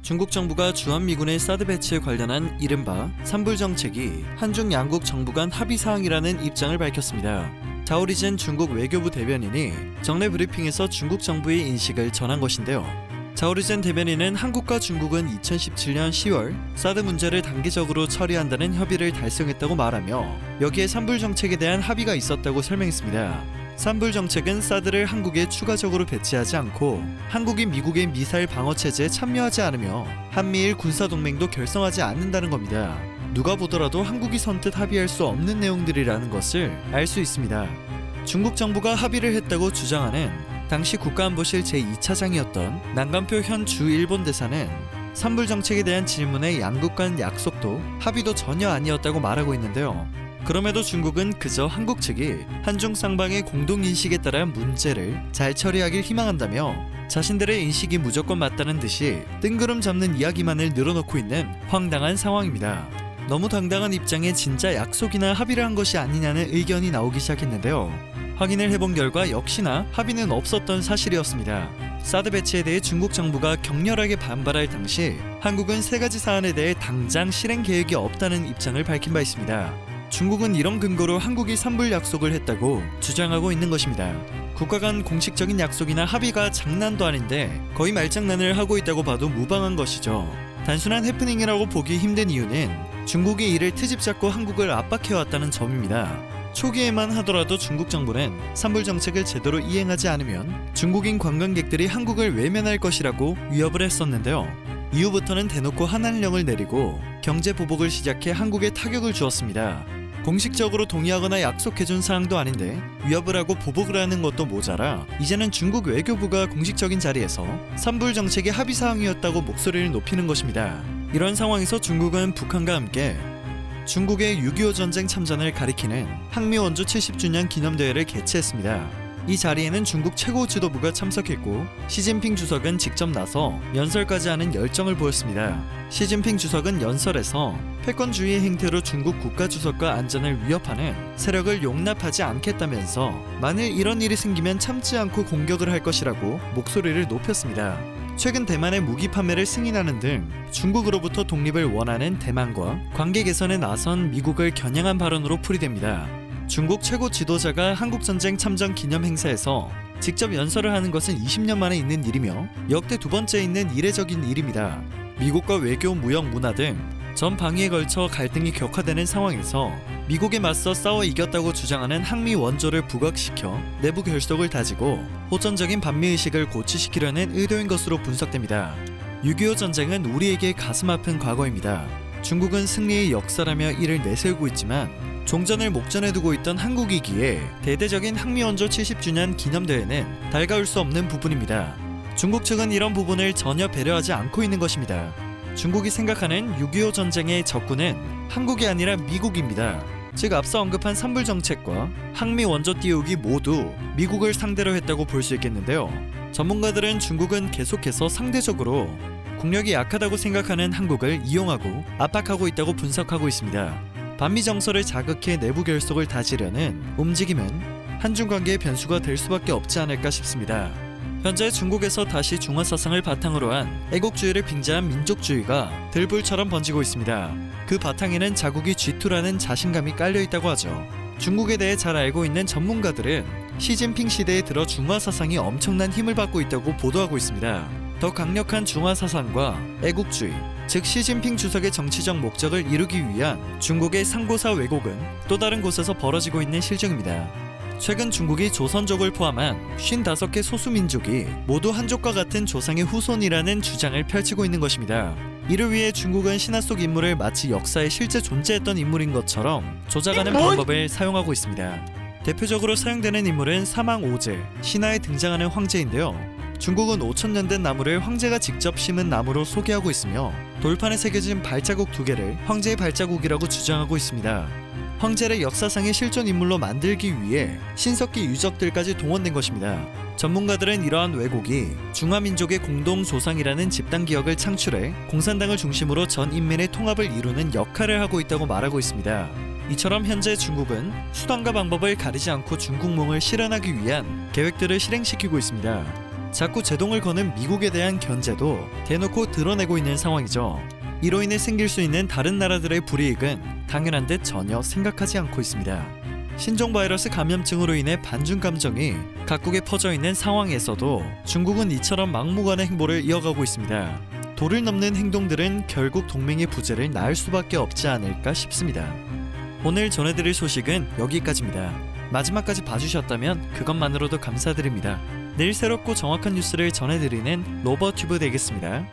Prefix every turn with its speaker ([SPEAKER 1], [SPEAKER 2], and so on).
[SPEAKER 1] 중국 정부가 주한미군의 사드 배치에 관련한 이른바 산불 정책이 한중 양국 정부 간 합의 사항이라는 입장을 밝혔습니다. 자오리젠 중국 외교부 대변인이 정례 브리핑에서 중국 정부의 인식을 전한 것인데요. 자오리젠 대변인은 한국과 중국은 2017년 10월 사드 문제를 단계적으로 처리한다는 협의를 달성했다고 말하며 여기에 산불 정책에 대한 합의가 있었다고 설명했습니다. 산불 정책은 사드를 한국에 추가적으로 배치하지 않고 한국이 미국의 미사일 방어 체제에 참여하지 않으며 한미일 군사동맹도 결성하지 않는다는 겁니다. 누가 보더라도 한국이 선뜻 합의할 수 없는 내용들이라는 것을 알 수 있습니다. 중국 정부가 합의를 했다고 주장하는 당시 국가안보실 제2차장이었던 난간표 현 주 일본 대사는 산불 정책에 대한 질문에 양국 간 약속도 합의도 전혀 아니었다고 말하고 있는데요. 그럼에도 중국은 그저 한국 측이 한중 쌍방의 공동인식에 따라 문제를 잘 처리하길 희망한다며 자신들의 인식이 무조건 맞다는 듯이 뜬구름 잡는 이야기만을 늘어놓고 있는 황당한 상황입니다. 너무 당당한 입장에 진짜 약속이나 합의를 한 것이 아니냐는 의견이 나오기 시작했는데요. 확인을 해본 결과 역시나 합의는 없었던 사실이었습니다. 사드 배치에 대해 중국 정부가 격렬하게 반발할 당시 한국은 세 가지 사안에 대해 당장 실행 계획이 없다는 입장을 밝힌 바 있습니다. 중국은 이런 근거로 한국이 산불 약속을 했다고 주장하고 있는 것입니다. 국가 간 공식적인 약속이나 합의가 장난도 아닌데 거의 말장난을 하고 있다고 봐도 무방한 것이죠. 단순한 해프닝이라고 보기 힘든 이유는 중국이 이를 트집 잡고 한국을 압박해왔다는 점입니다. 초기에만 하더라도 중국 정부는 산불 정책을 제대로 이행하지 않으면 중국인 관광객들이 한국을 외면할 것이라고 위협을 했었는데요. 이후부터는 대놓고 한한령을 내리고 경제 보복을 시작해 한국에 타격을 주었습니다. 공식적으로 동의하거나 약속해준 사항도 아닌데 위협을 하고 보복을 하는 것도 모자라 이제는 중국 외교부가 공식적인 자리에서 산불 정책의 합의 사항이었다고 목소리를 높이는 것입니다. 이런 상황에서 중국은 북한과 함께 중국의 6.25 전쟁 참전을 가리키는 항미 원조 70주년 기념대회를 개최했습니다. 이 자리에는 중국 최고 지도부가 참석했고 시진핑 주석은 직접 나서 연설까지 하는 열정을 보였습니다. 시진핑 주석은 연설에서 패권주의 행태로 중국 국가 주석과 안전을 위협하는 세력을 용납하지 않겠다면서 만일 이런 일이 생기면 참지 않고 공격을 할 것이라고 목소리를 높였습니다. 최근 대만의 무기 판매를 승인하는 등 중국으로부터 독립을 원하는 대만과 관계 개선에 나선 미국을 겨냥한 발언으로 풀이됩니다. 중국 최고 지도자가 한국전쟁 참전 기념 행사에서 직접 연설을 하는 것은 20년 만에 있는 일이며 역대 두 번째 있는 이례적인 일입니다. 미국과 외교, 무역, 문화 등 전 방위에 걸쳐 갈등이 격화되는 상황에서 미국에 맞서 싸워 이겼다고 주장하는 항미 원조를 부각시켜 내부 결속을 다지고 호전적인 반미의식을 고취시키려는 의도인 것으로 분석됩니다. 6.25 전쟁은 우리에게 가슴 아픈 과거입니다. 중국은 승리의 역사라며 이를 내세우고 있지만 종전을 목전에 두고 있던 한국이기에 대대적인 항미원조 70주년 기념대회는 달가울 수 없는 부분입니다. 중국 측은 이런 부분을 전혀 배려하지 않고 있는 것입니다. 중국이 생각하는 6.25 전쟁의 적군은 한국이 아니라 미국입니다. 즉 앞서 언급한 산불 정책과 항미 원조 띄우기 모두 미국을 상대로 했다고 볼 수 있겠는데요. 전문가들은 중국은 계속해서 상대적으로 국력이 약하다고 생각하는 한국을 이용하고 압박하고 있다고 분석하고 있습니다. 반미 정서를 자극해 내부 결속을 다지려는 움직임은 한중 관계의 변수가 될 수밖에 없지 않을까 싶습니다. 현재 중국에서 다시 중화 사상을 바탕으로 한 애국주의를 빙자한 민족주의가 들불처럼 번지고 있습니다. 그 바탕에는 자국이 G2라는 자신감이 깔려 있다고 하죠. 중국에 대해 잘 알고 있는 전문가들은 시진핑 시대에 들어 중화 사상이 엄청난 힘을 받고 있다고 보도하고 있습니다. 더 강력한 중화 사상과 애국주의, 즉 시진핑 주석의 정치적 목적을 이루기 위한 중국의 상고사 왜곡은 또 다른 곳에서 벌어지고 있는 실정입니다. 최근 중국이 조선족을 포함한 55개 소수민족이 모두 한족과 같은 조상의 후손이라는 주장을 펼치고 있는 것입니다. 이를 위해 중국은 신화 속 인물을 마치 역사에 실제 존재했던 인물인 것처럼 조작하는 방법을 사용하고 있습니다. 대표적으로 사용되는 인물은 사망오제, 신화에 등장하는 황제인데요. 중국은 5,000년 된 나무를 황제가 직접 심은 나무로 소개하고 있으며 돌판에 새겨진 발자국 2개를 황제의 발자국이라고 주장하고 있습니다. 황제를 역사상의 실존 인물로 만들기 위해 신석기 유적들까지 동원된 것입니다. 전문가들은 이러한 왜곡이 중화민족의 공동 조상이라는 집단 기억을 창출해 공산당을 중심으로 전 인민의 통합을 이루는 역할을 하고 있다고 말하고 있습니다. 이처럼 현재 중국은 수단과 방법을 가리지 않고 중국몽을 실현하기 위한 계획들을 실행시키고 있습니다. 자꾸 제동을 거는 미국에 대한 견제도 대놓고 드러내고 있는 상황이죠. 이로 인해 생길 수 있는 다른 나라들의 불이익은 당연한 듯 전혀 생각하지 않고 있습니다. 신종 바이러스 감염증으로 인해 반중 감정이 각국에 퍼져 있는 상황에서도 중국은 이처럼 막무가내 행보를 이어가고 있습니다. 도를 넘는 행동들은 결국 동맹의 부재를 낳을 수밖에 없지 않을까 싶습니다. 오늘 전해드릴 소식은 여기까지입니다. 마지막까지 봐주셨다면 그것만으로도 감사드립니다. 내일 새롭고 정확한 뉴스를 전해드리는 로버튜브 되겠습니다.